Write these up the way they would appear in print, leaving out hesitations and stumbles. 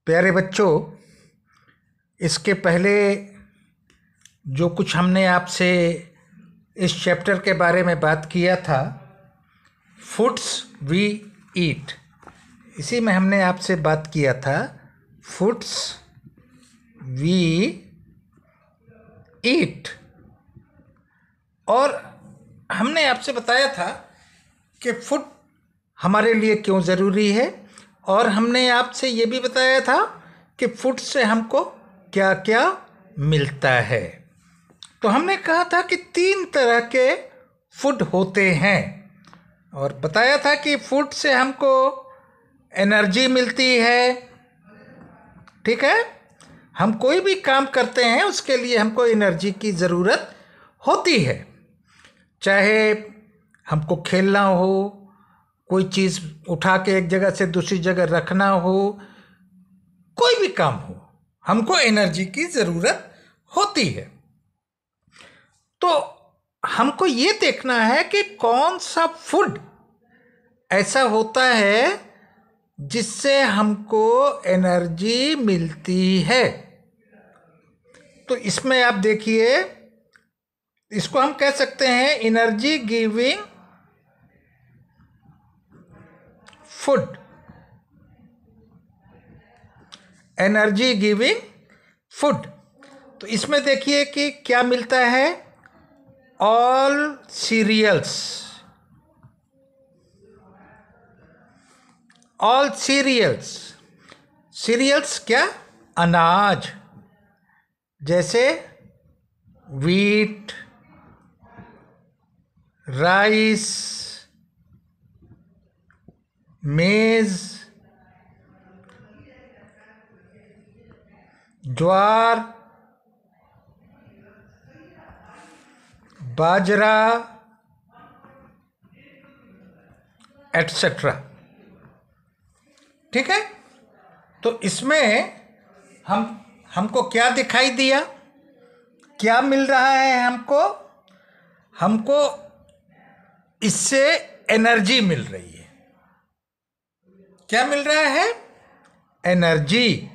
प्यारे बच्चों, इसके पहले जो कुछ हमने आपसे इस चैप्टर के बारे में बात किया था, फूड्स वी ईट, इसी में हमने आपसे बात किया था फूड्स वी ईट। और हमने आपसे बताया था कि फूड हमारे लिए क्यों ज़रूरी है, और हमने आपसे ये भी बताया था कि फूड से हमको क्या क्या मिलता है। तो हमने कहा था कि 3 तरह के फूड होते हैं, और बताया था कि फूड से हमको एनर्जी मिलती है। ठीक है, हम कोई भी काम करते हैं उसके लिए हमको एनर्जी की ज़रूरत होती है, चाहे हमको खेलना हो, कोई चीज़ उठा के एक जगह से दूसरी जगह रखना हो, कोई भी काम हो, हमको एनर्जी की ज़रूरत होती है। तो हमको ये देखना है कि कौन सा फूड ऐसा होता है जिससे हमको एनर्जी मिलती है। तो इसमें आप देखिए, इसको हम कह सकते हैं energy giving food. Energy giving food, तो इसमें देखिए कि क्या मिलता है। All cereals, all cereals, cereals क्या, अनाज, जैसे व्हीट, राइस, मेज, ज्वार, बाजरा, एटसेट्रा। ठीक है, तो इसमें हमको क्या दिखाई दिया, क्या मिल रहा है हमको? हमको इससे एनर्जी मिल रही है। क्या मिल रहा है? एनर्जी।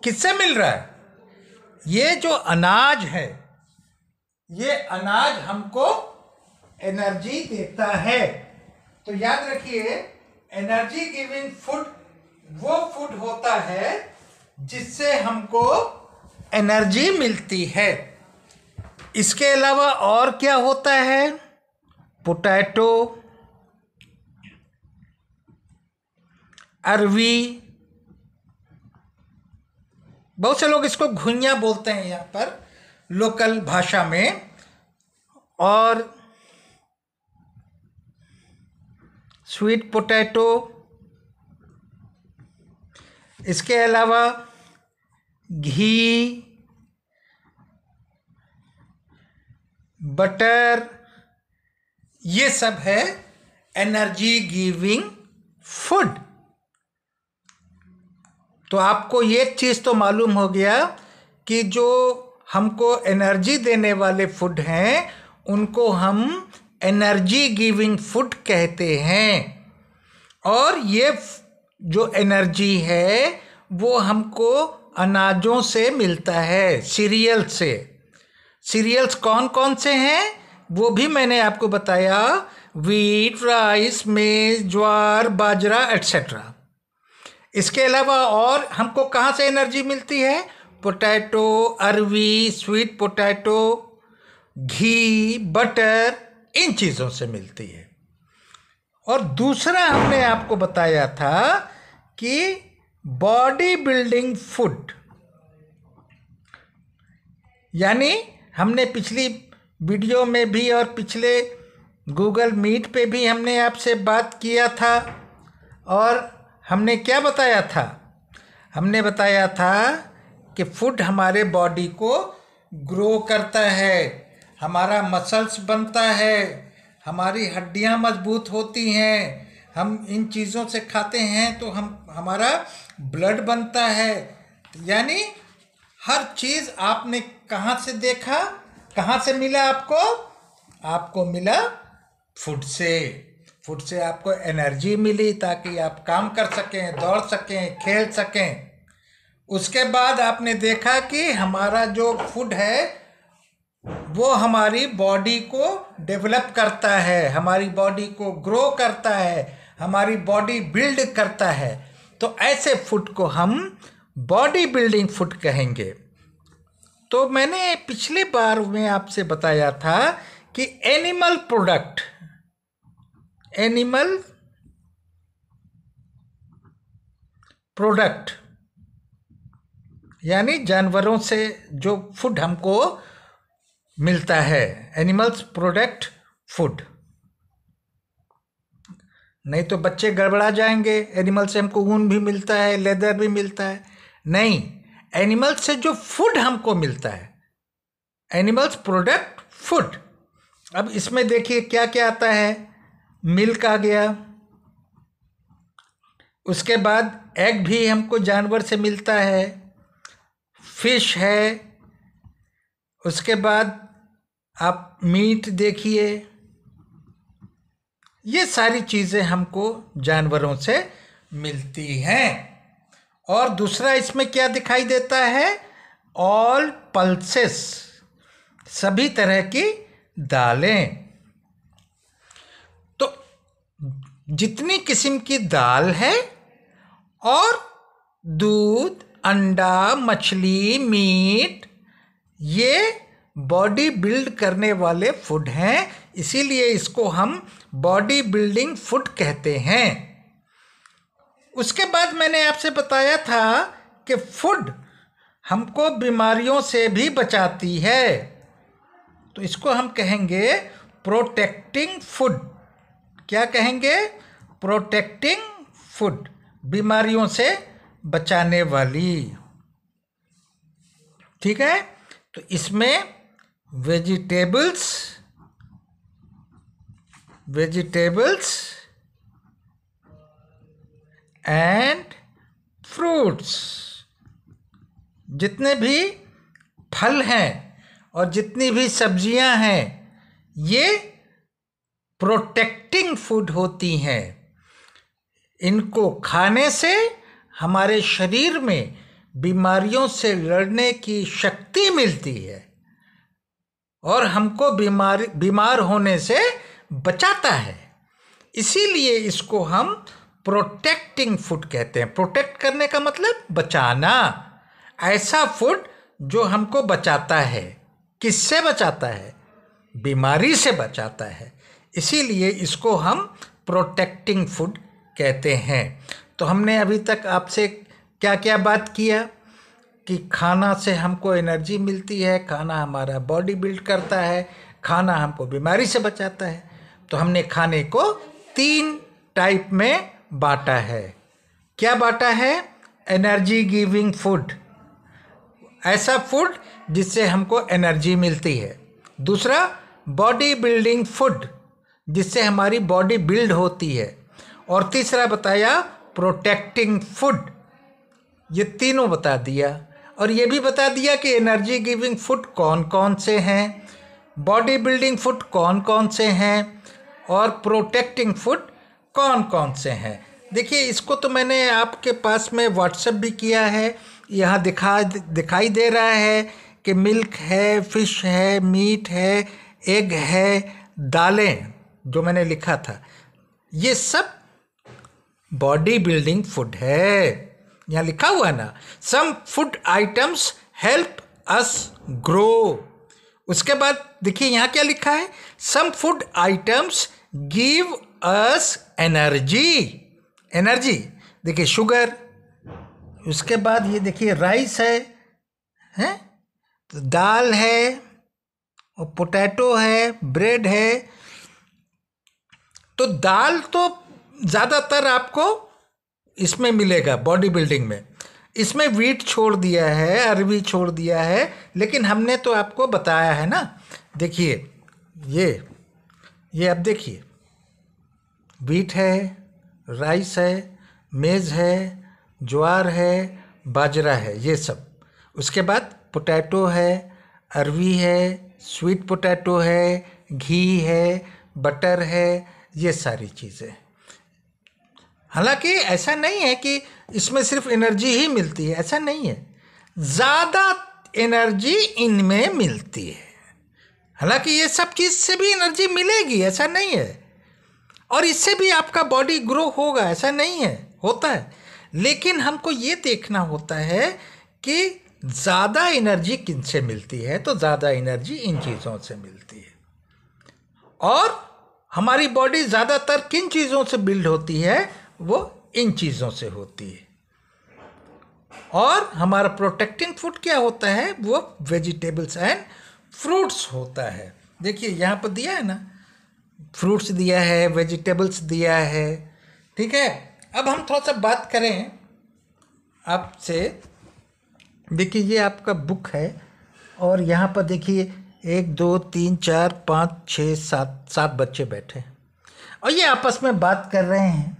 किससे मिल रहा है? ये जो अनाज है, ये अनाज हमको एनर्जी देता है। तो याद रखिए, एनर्जी गिविंग फूड वो फूड होता है जिससे हमको एनर्जी मिलती है। इसके अलावा और क्या होता है? पोटैटो, अरवी, बहुत से लोग इसको घुइयां बोलते हैं यहाँ पर लोकल भाषा में, और स्वीट पोटैटो। इसके अलावा घी, बटर, ये सब है एनर्जी गिविंग फूड। तो आपको ये चीज़ तो मालूम हो गया कि जो हमको एनर्जी देने वाले फूड हैं उनको हम एनर्जी गिविंग फूड कहते हैं। और ये जो एनर्जी है वो हमको अनाजों से मिलता है, सीरियल से। सीरियल्स कौन कौन से हैं वो भी मैंने आपको बताया, व्हीट, राइस, मेज, ज्वार, बाजरा, एटसेट्रा। इसके अलावा और हमको कहाँ से एनर्जी मिलती है? पोटैटो, अरवी, स्वीट पोटैटो, घी, बटर, इन चीज़ों से मिलती है। और दूसरा हमने आपको बताया था कि बॉडी बिल्डिंग फूड, यानी हमने पिछली वीडियो में भी और पिछले गूगल मीट पे भी हमने आपसे बात किया था, और हमने क्या बताया था? हमने बताया था कि फूड हमारे बॉडी को ग्रो करता है, हमारा मसल्स बनता है, हमारी हड्डियां मजबूत होती हैं, हम इन चीज़ों से खाते हैं तो हमारा ब्लड बनता है। यानी हर चीज़ आपने कहाँ से देखा, कहाँ से मिला आपको? आपको मिला फूड से। फूड से आपको एनर्जी मिली ताकि आप काम कर सकें, दौड़ सकें, खेल सकें। उसके बाद आपने देखा कि हमारा जो फूड है वो हमारी बॉडी को डेवलप करता है, हमारी बॉडी को ग्रो करता है, हमारी बॉडी बिल्ड करता है। तो ऐसे फूड को हम बॉडी बिल्डिंग फूड कहेंगे। तो मैंने पिछली बार में आपसे बताया था कि एनिमल प्रोडक्ट यानी जानवरों से जो फूड हमको मिलता है, एनिमल्स प्रोडक्ट फूड। नहीं तो बच्चे गड़बड़ा जाएंगे, एनिमल से हमको ऊन भी मिलता है, लेदर भी मिलता है। नहीं, एनिमल से जो फूड हमको मिलता है, एनिमल्स प्रोडक्ट फूड। अब इसमें देखिए क्या क्या आता है। मिल्क आ गया, उसके बाद एग भी हमको जानवर से मिलता है, फिश है, उसके बाद आप मीट देखिए। ये सारी चीज़ें हमको जानवरों से मिलती हैं। और दूसरा इसमें क्या दिखाई देता है, ऑल पल्सेस, सभी तरह की दालें। तो जितनी किस्म की दाल है और दूध, अंडा, मछली, मीट, ये बॉडी बिल्ड करने वाले फूड हैं, इसीलिए इसको हम बॉडी बिल्डिंग फूड कहते हैं। उसके बाद मैंने आपसे बताया था कि फूड हमको बीमारियों से भी बचाती है, तो इसको हम कहेंगे प्रोटेक्टिंग फूड। क्या कहेंगे? प्रोटेक्टिंग फूड, बीमारियों से बचाने वाली। ठीक है, तो इसमें वेजिटेबल्स एंड फ्रूट्स, जितने भी फल हैं और जितनी भी सब्जियां हैं, ये प्रोटेक्टिंग फूड होती हैं। इनको खाने से हमारे शरीर में बीमारियों से लड़ने की शक्ति मिलती है और हमको बीमार होने से बचाता है। इसीलिए इसको हम प्रोटेक्टिंग फूड कहते हैं। प्रोटेक्ट करने का मतलब बचाना, ऐसा फूड जो हमको बचाता है। किससे बचाता है? बीमारी से बचाता है, इसीलिए इसको हम प्रोटेक्टिंग फूड कहते हैं। तो हमने अभी तक आपसे क्या क्या बात किया कि खाना से हमको एनर्जी मिलती है, खाना हमारा बॉडी बिल्ड करता है, खाना हमको बीमारी से बचाता है। तो हमने खाने को 3 टाइप में बांटा है। क्या बांटा है? एनर्जी गिविंग फूड, ऐसा फूड जिससे हमको एनर्जी मिलती है। दूसरा, बॉडी बिल्डिंग फूड, जिससे हमारी बॉडी बिल्ड होती है। और तीसरा बताया प्रोटेक्टिंग फूड। ये तीनों बता दिया, और ये भी बता दिया कि एनर्जी गिविंग फूड कौन कौन से हैं, बॉडी बिल्डिंग फूड कौन कौन से हैं, और प्रोटेक्टिंग फूड कौन कौन से हैं। देखिए, इसको तो मैंने आपके पास में व्हाट्सएप भी किया है। यहाँ दिखाई दे रहा है कि मिल्क है, फिश है, मीट है, एग है, दालें जो मैंने लिखा था, ये सब बॉडी बिल्डिंग फूड है। यहाँ लिखा हुआ है ना, some food items help us grow. उसके बाद देखिए यहाँ क्या लिखा है, some food items give us energy. Energy देखिए, शुगर। उसके बाद ये देखिए राइस है, तो दाल है, और पोटैटो है, ब्रेड है। तो दाल तो ज़्यादातर आपको इसमें मिलेगा बॉडी बिल्डिंग में। इसमें व्हीट छोड़ दिया है, अरबी छोड़ दिया है, लेकिन हमने तो आपको बताया है ना। देखिए ये अब देखिए, व्हीट है, राइस है, मेज़ है, ज्वार है, बाजरा है, ये सब। उसके बाद पोटैटो है, अरवी है, स्वीट पोटैटो है, घी है, बटर है, ये सारी चीज़ें। हालांकि ऐसा नहीं है कि इसमें सिर्फ एनर्जी ही मिलती है, ऐसा नहीं है, ज़्यादा एनर्जी इनमें मिलती है। हालांकि ये सब चीज़ से भी एनर्जी मिलेगी, ऐसा नहीं है, और इससे भी आपका बॉडी ग्रो होगा, ऐसा नहीं है, होता है। लेकिन हमको ये देखना होता है कि ज़्यादा एनर्जी किन से मिलती है, तो ज़्यादा एनर्जी इन चीज़ों से मिलती है। और हमारी बॉडी ज़्यादातर किन चीज़ों से बिल्ड होती है, वो इन चीज़ों से होती है। और हमारा प्रोटेक्टिंग फूड क्या होता है, वो वेजिटेबल्स एंड फ्रूट्स होता है। देखिए यहाँ पर दिया है ना, फ्रूट्स दिया है, वेजिटेबल्स दिया है, ठीक है। अब हम थोड़ा सा बात करें आपसे। देखिए ये आपका बुक है, और यहाँ पर देखिए 1 2 3 4 5 6 7 बच्चे बैठे, और ये आपस में बात कर रहे हैं।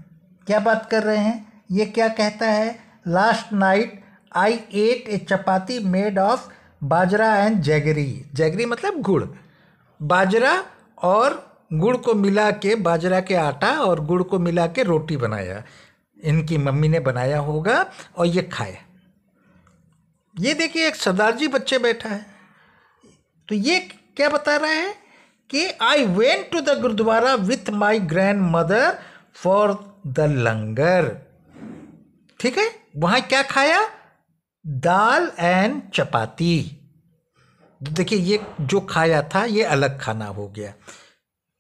क्या बात कर रहे हैं, ये क्या कहता है, last night I ate a chapati made of bajra and jaggery. Jaggery मतलब गुड़, बाजरा और गुड़ को मिला के, बाजरा के आटा और गुड़ को मिला के रोटी बनाया, इनकी मम्मी ने बनाया होगा, और ये खाया। ये देखिए एक सरदार जी बच्चे बैठा है, तो ये क्या बता रहा है कि I went to the gurdwara with my grandmother for the langar. ठीक है, वहाँ क्या खाया, दाल एंड चपाती। देखिए ये जो खाया था ये अलग खाना हो गया।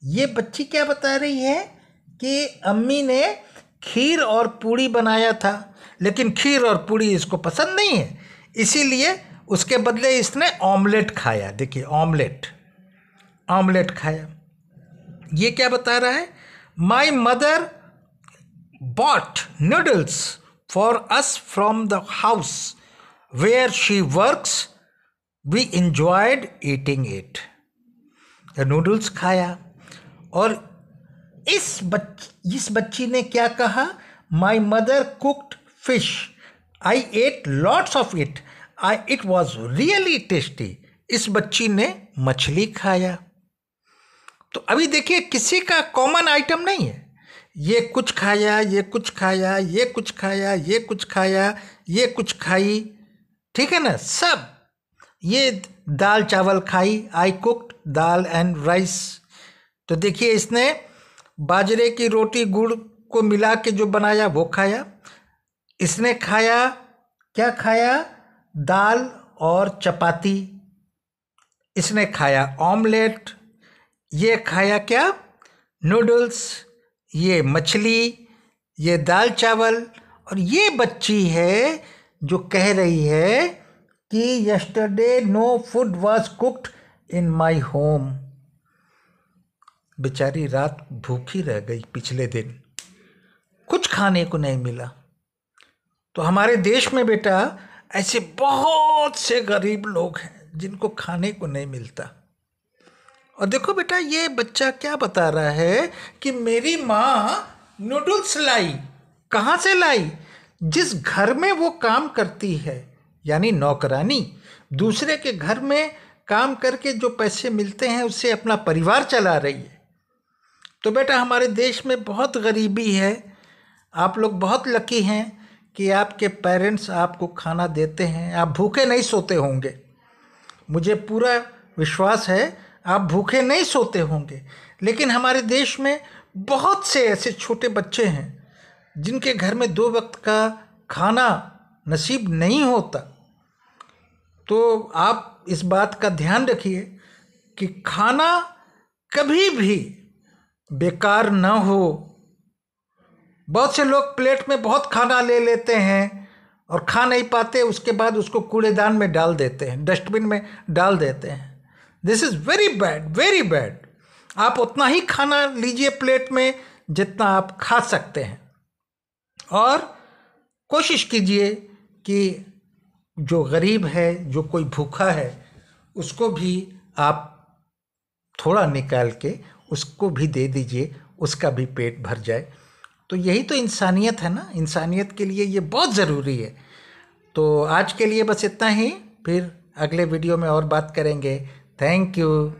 ये बच्ची क्या बता रही है कि अम्मी ने खीर और पूड़ी बनाया था, लेकिन खीर और पूड़ी इसको पसंद नहीं है, इसीलिए उसके बदले इसने ऑमलेट खाया। देखिए ऑमलेट खाया। ये क्या बता रहा है, my mother bought noodles for us from the house where she works, we enjoyed eating it. Noodles खाया, और इस बच्ची ने क्या कहा, my mother cooked fish, I ate lots of it, it was really tasty. इस बच्ची ने मछली खाया। तो अभी देखिए किसी का कॉमन आइटम नहीं है, ये कुछ खाया, ये कुछ खाया, ये कुछ खाया, ये कुछ खाया, ये कुछ खाई, ठीक है ना, सब। ये दाल चावल खाई, आई कुक्ड दाल एंड राइस। तो देखिए इसने बाजरे की रोटी गुड़ को मिला के जो बनाया वो खाया। इसने खाया, क्या खाया, दाल और चपाती। इसने खाया ऑमलेट। ये खाया क्या, नूडल्स। ये मछली, ये दाल चावल। और ये बच्ची है जो कह रही है कि yesterday no food was cooked in my home. बेचारी रात भूखी रह गई, पिछले दिन कुछ खाने को नहीं मिला। तो हमारे देश में बेटा ऐसे बहुत से गरीब लोग हैं जिनको खाने को नहीं मिलता। और देखो बेटा ये बच्चा क्या बता रहा है कि मेरी माँ नूडल्स लाई। कहाँ से लाई, जिस घर में वो काम करती है, यानी नौकरानी, दूसरे के घर में काम करके जो पैसे मिलते हैं उससे अपना परिवार चला रही है। तो बेटा हमारे देश में बहुत गरीबी है। आप लोग बहुत लकी हैं कि आपके पेरेंट्स आपको खाना देते हैं, आप भूखे नहीं सोते होंगे। मुझे पूरा विश्वास है आप भूखे नहीं सोते होंगे। लेकिन हमारे देश में बहुत से ऐसे छोटे बच्चे हैं जिनके घर में 2 वक्त का खाना नसीब नहीं होता। तो आप इस बात का ध्यान रखिए कि खाना कभी भी बेकार ना हो। बहुत से लोग प्लेट में बहुत खाना ले लेते हैं और खा नहीं पाते, उसके बाद उसको कूड़ेदान में डाल देते हैं, डस्टबिन में डाल देते हैं। This is very bad, very bad. आप उतना ही खाना लीजिए प्लेट में जितना आप खा सकते हैं, और कोशिश कीजिए कि जो गरीब है, जो कोई भूखा है, उसको भी आप थोड़ा निकाल के उसको भी दे दीजिए, उसका भी पेट भर जाए। तो यही तो इंसानियत है ना, इंसानियत के लिए ये बहुत ज़रूरी है। तो आज के लिए बस इतना ही, फिर अगले वीडियो में और बात करेंगे। Thank you.